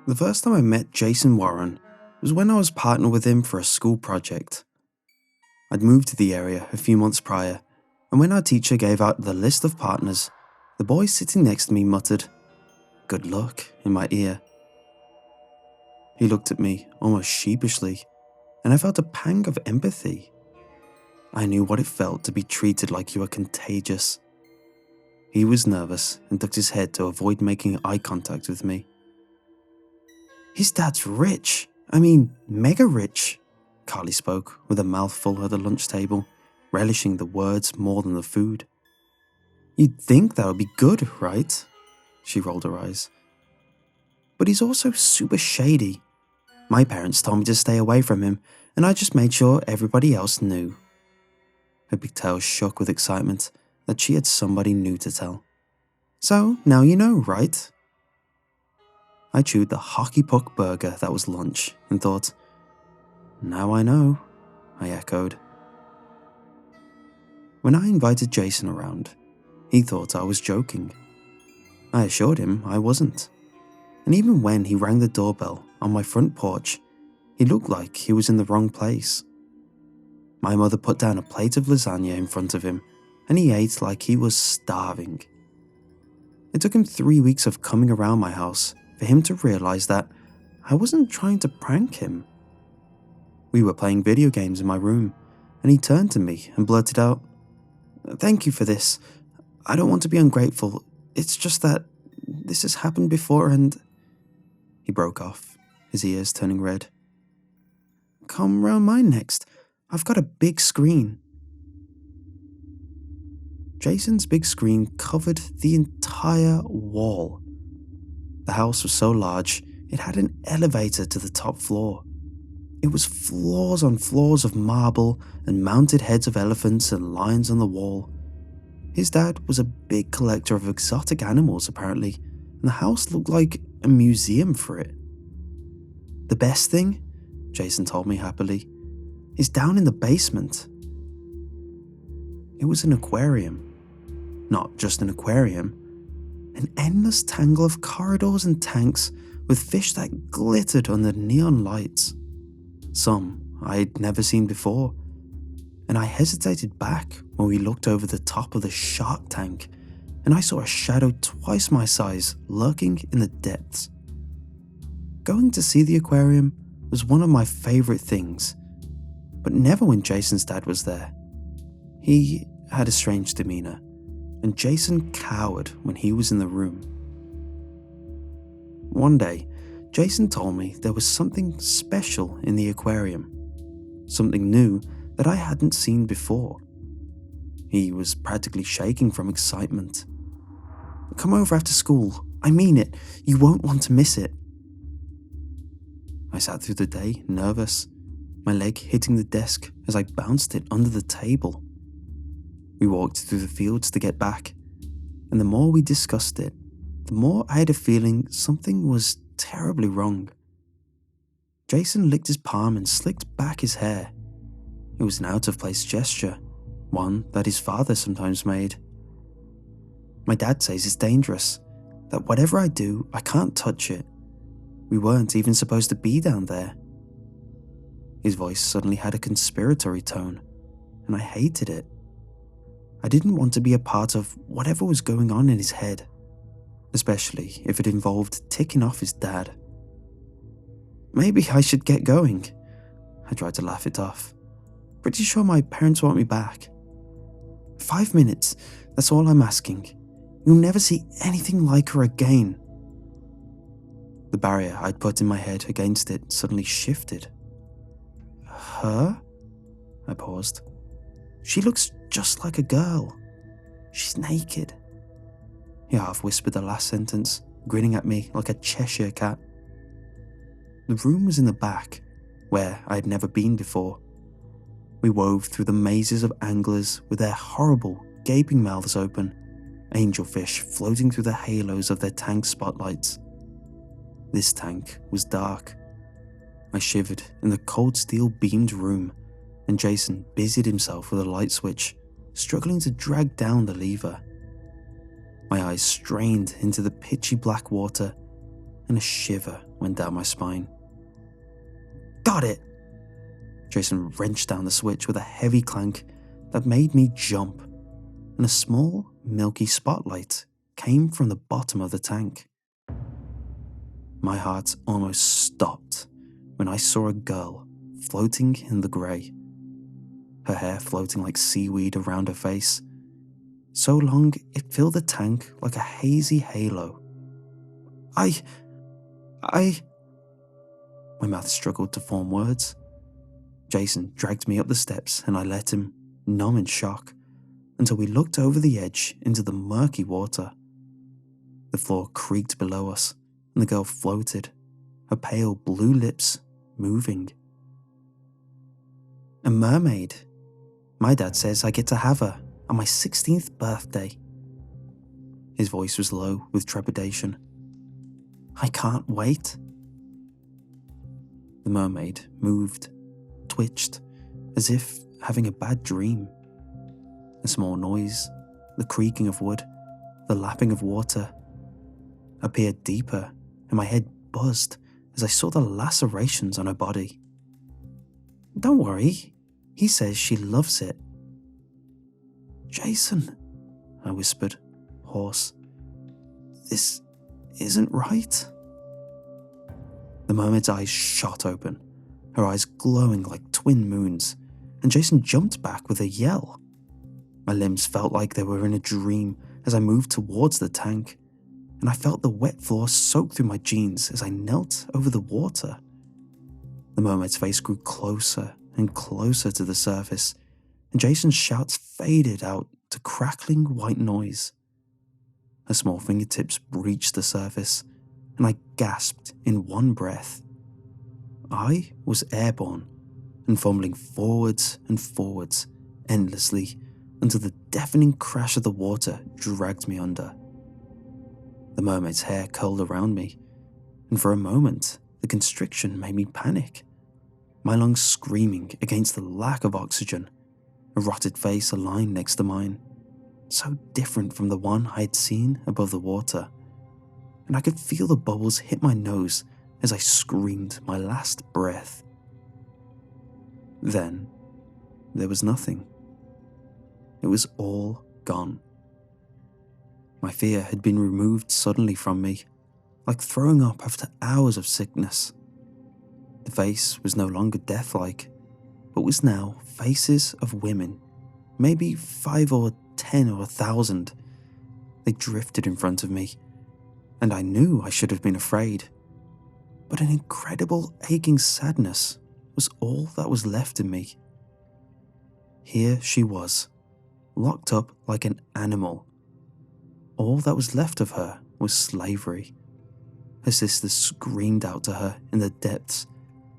The first time I met Jason Warren was when I was partnered with him for a school project. I'd moved to the area a few months prior, and when our teacher gave out the list of partners, the boy sitting next to me muttered, "Good luck," in my ear. He looked at me almost sheepishly, and I felt a pang of empathy. I knew what it felt to be treated like you were contagious. He was nervous and ducked his head to avoid making eye contact with me. "His dad's rich. I mean, mega rich," Carly spoke with a mouthful at the lunch table, relishing the words more than the food. "You'd think that would be good, right?" She rolled her eyes. "But he's also super shady. My parents told me to stay away from him, and I just made sure everybody else knew." Her pigtails shook with excitement that she had somebody new to tell. "So, now you know, right?" I chewed the hockey puck burger that was lunch and thought, "Now I know," I echoed. When I invited Jason around, he thought I was joking. I assured him I wasn't. And even when he rang the doorbell on my front porch, he looked like he was in the wrong place. My mother put down a plate of lasagna in front of him, and he ate like he was starving. It took him 3 weeks of coming around my house for him to realize that I wasn't trying to prank him. We were playing video games in my room, and he turned to me and blurted out, "Thank you for this. I don't want to be ungrateful. It's just that this has happened before and..." He broke off, his ears turning red. "Come round mine next. I've got a big screen." Jason's big screen covered the entire wall. The house was so large, it had an elevator to the top floor. It was floors on floors of marble and mounted heads of elephants and lions on the wall. His dad was a big collector of exotic animals, apparently, and the house looked like a museum for it. "The best thing," Jason told me happily, "is down in the basement." It was an aquarium. Not just an aquarium. An endless tangle of corridors and tanks with fish that glittered under neon lights. Some I'd never seen before, and I hesitated back when we looked over the top of the shark tank, and I saw a shadow twice my size lurking in the depths. Going to see the aquarium was one of my favorite things, but never when Jason's dad was there. He had a strange demeanor, and Jason cowered when he was in the room. One day, Jason told me there was something special in the aquarium, something new that I hadn't seen before. He was practically shaking from excitement. "Come over after school. I mean it. You won't want to miss it." I sat through the day, nervous, my leg hitting the desk as I bounced it under the table. We walked through the fields to get back, and the more we discussed it, the more I had a feeling something was terribly wrong. Jason licked his palm and slicked back his hair. It was an out-of-place gesture, one that his father sometimes made. "My dad says it's dangerous, that whatever I do, I can't touch it. We weren't even supposed to be down there." His voice suddenly had a conspiratory tone, and I hated it. I didn't want to be a part of whatever was going on in his head, especially if it involved ticking off his dad. "Maybe I should get going." I tried to laugh it off. "Pretty sure my parents want me back." "5 minutes, that's all I'm asking. You'll never see anything like her again." The barrier I'd put in my head against it suddenly shifted. "Her?" I paused. "She looks just like a girl. She's naked." He half whispered the last sentence, grinning at me like a Cheshire cat. The room was in the back, where I had never been before. We wove through the mazes of anglers with their horrible, gaping mouths open, angelfish floating through the halos of their tank spotlights. This tank was dark. I shivered in the cold steel-beamed room, and Jason busied himself with a light switch, struggling to drag down the lever. My eyes strained into the pitchy black water, and a shiver went down my spine. Got it! Jason wrenched down the switch with a heavy clank that made me jump, and a small, milky spotlight came from the bottom of the tank. My heart almost stopped when I saw a girl floating in the grey, her hair floating like seaweed around her face, so long it filled the tank like a hazy halo. My mouth struggled to form words. Jason dragged me up the steps and I let him, numb in shock, until we looked over the edge into the murky water. The floor creaked below us and the girl floated, her pale blue lips moving. A mermaid. My dad says I get to have her on my 16th birthday. His voice was low with trepidation. I can't wait. The mermaid moved, twitched, as if having a bad dream. A small noise, the creaking of wood, the lapping of water, appeared deeper, and my head buzzed as I saw the lacerations on her body. Don't worry, he says she loves it. Jason, I whispered, hoarse. This isn't right. The mermaid's eyes shot open, her eyes glowing like twin moons, and Jason jumped back with a yell. My limbs felt like they were in a dream as I moved towards the tank, and I felt the wet floor soak through my jeans as I knelt over the water. The mermaid's face grew closer and closer to the surface, and Jason's shouts faded out to crackling white noise. Her small fingertips breached the surface, and I gasped in one breath. I was airborne and fumbling forwards and forwards endlessly until the deafening crash of the water dragged me under. The mermaid's hair curled around me, and for a moment the constriction made me panic, my lungs screaming against the lack of oxygen, a rotted face aligned next to mine, so different from the one I had seen above the water, and I could feel the bubbles hit my nose as I screamed my last breath. Then, there was nothing. It was all gone. My fear had been removed suddenly from me, like throwing up after hours of sickness. The face was no longer death-like, but was now faces of women, maybe 5 or 10 or 1,000. They drifted in front of me, and I knew I should have been afraid. But an incredible aching sadness was all that was left in me. Here she was, locked up like an animal. All that was left of her was slavery. Her sisters screamed out to her in the depths,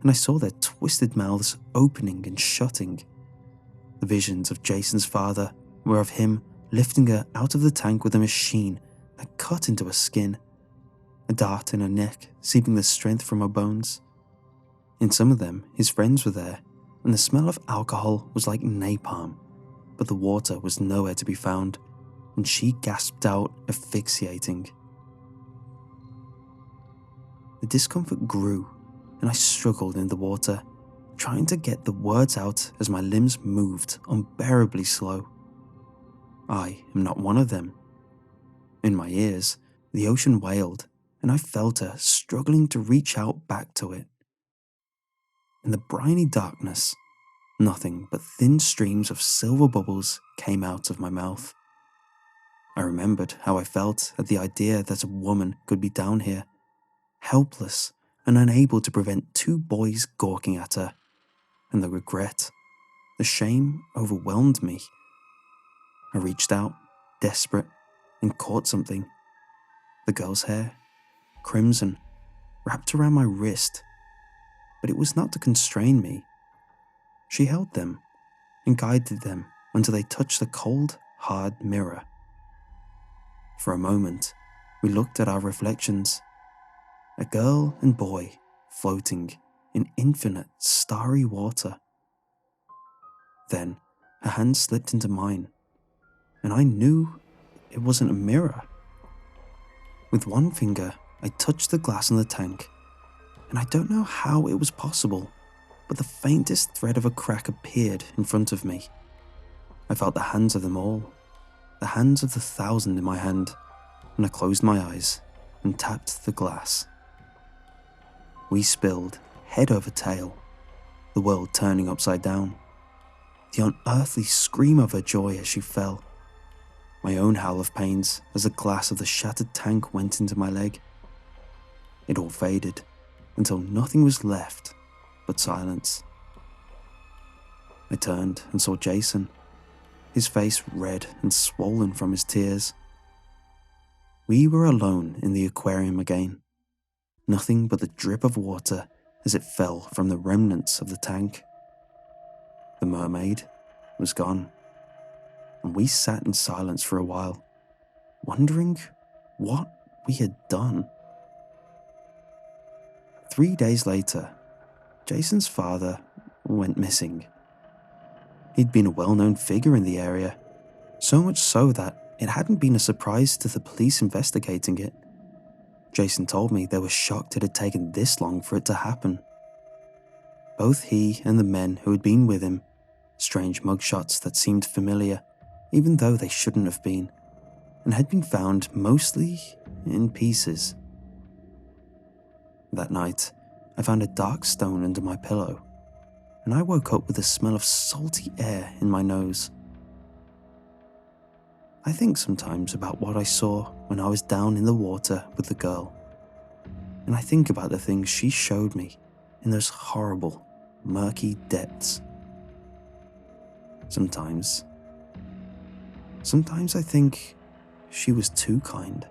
and I saw their twisted mouths opening and shutting. The visions of Jason's father were of him lifting her out of the tank with a machine that cut into her skin, a dart in her neck seeping the strength from her bones. In some of them, his friends were there, and the smell of alcohol was like napalm, but the water was nowhere to be found, and she gasped out, asphyxiating. The discomfort grew, and I struggled in the water, trying to get the words out as my limbs moved unbearably slow. I am not one of them. In my ears, the ocean wailed, and I felt her struggling to reach out back to it. In the briny darkness, nothing but thin streams of silver bubbles came out of my mouth. I remembered how I felt at the idea that a woman could be down here, helpless and unable to prevent 2 boys gawking at her, and the regret, the shame overwhelmed me. I reached out, desperate, and caught something. The girl's hair, crimson, wrapped around my wrist, but it was not to constrain me. She held them and guided them until they touched the cold, hard mirror. For a moment, we looked at our reflections, a girl and boy floating in infinite starry water. Then her hand slipped into mine, and I knew it wasn't a mirror. With one finger, I touched the glass on the tank, and I don't know how it was possible, but the faintest thread of a crack appeared in front of me. I felt the hands of them all, the hands of the 1,000 in my hand, and I closed my eyes and tapped the glass. We spilled head over tail, the world turning upside down. The unearthly scream of her joy as she fell. My own howl of pains as the glass of the shattered tank went into my leg. It all faded until nothing was left but silence. I turned and saw Jason, his face red and swollen from his tears. We were alone in the aquarium again, nothing but the drip of water as it fell from the remnants of the tank. The mermaid was gone, and we sat in silence for a while, wondering what we had done. 3 days later, Jason's father went missing. He'd been a well-known figure in the area, so much so that it hadn't been a surprise to the police investigating it. Jason told me they were shocked it had taken this long for it to happen. Both he and the men who had been with him, strange mugshots that seemed familiar, even though they shouldn't have been, and had been found mostly in pieces. That night, I found a dark stone under my pillow, and I woke up with a smell of salty air in my nose. I think sometimes about what I saw when I was down in the water with the girl, and I think about the things she showed me in those horrible, murky depths. Sometimes I think she was too kind.